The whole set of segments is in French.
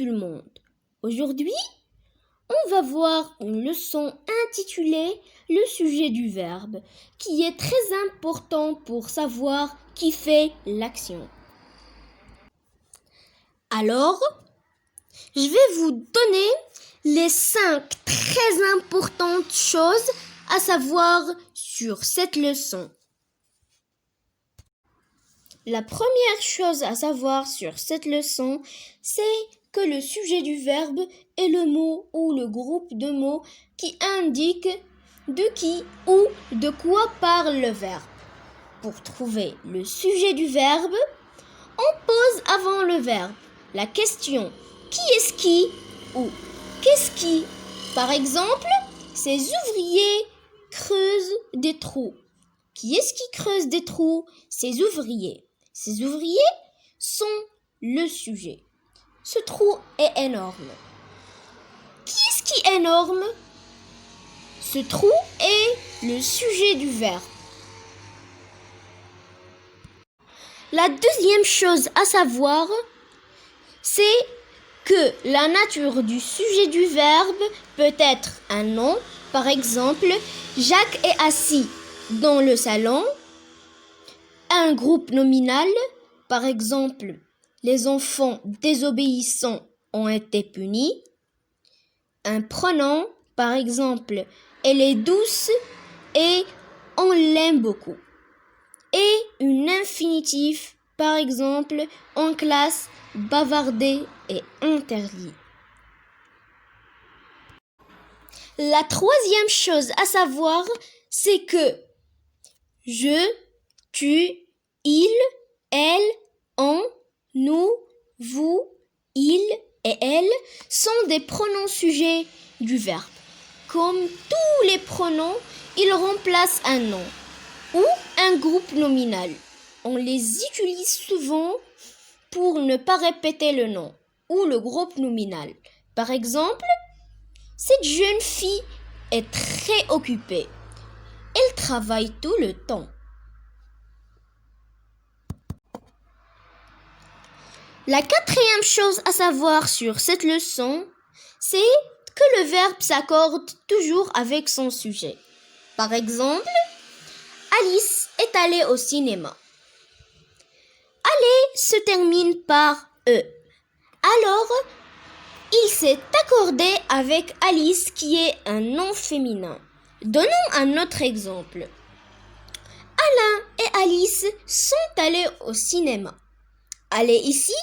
le monde. Aujourd'hui, on va voir une leçon intitulée « Le sujet du verbe » qui est très important pour savoir qui fait l'action. Alors, je vais vous donner les 5 très importantes choses à savoir sur cette leçon. La première chose à savoir sur cette leçon, c'est que le sujet du verbe est le mot ou le groupe de mots qui indique de qui ou de quoi parle le verbe. Pour trouver le sujet du verbe, on pose avant le verbe la question « qui est-ce qui » ou « qu'est-ce qui ?» Par exemple, ces ouvriers creusent des trous. Qui est-ce qui creuse des trous? Ces ouvriers. Ces ouvriers sont le sujet. Ce trou est énorme. Qui est-ce qui est énorme? Ce trou est le sujet du verbe. La deuxième chose à savoir, c'est que la nature du sujet du verbe peut être un nom. Par exemple, Jacques est assis dans le salon. Un groupe nominal, par exemple, les enfants désobéissants ont été punis. Un pronom, par exemple, elle est douce et on l'aime beaucoup. Et une infinitif, par exemple, en classe, bavarder est interdit. La troisième chose à savoir, c'est que je, tu, il, elle, on, nous, vous, il et elle sont des pronoms sujets du verbe. Comme tous les pronoms, ils remplacent un nom ou un groupe nominal. On les utilise souvent pour ne pas répéter le nom ou le groupe nominal. Par exemple, cette jeune fille est très occupée. Elle travaille tout le temps. La quatrième chose à savoir sur cette leçon, c'est que le verbe s'accorde toujours avec son sujet. Par exemple, Alice est allée au cinéma. Aller se termine par E. Alors, il s'est accordé avec Alice qui est un nom féminin. Donnons un autre exemple. Alain et Alice sont allés au cinéma. Aller ici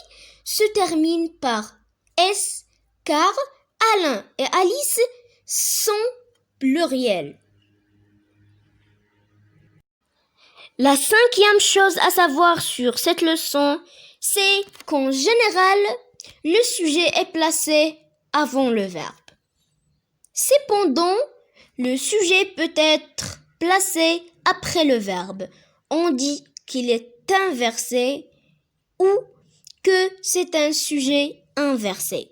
se termine par S car Alain et Alice sont pluriels. La cinquième chose à savoir sur cette leçon, c'est qu'en général, le sujet est placé avant le verbe. Cependant, le sujet peut être placé après le verbe. On dit qu'il est inversé ou que c'est un sujet inversé.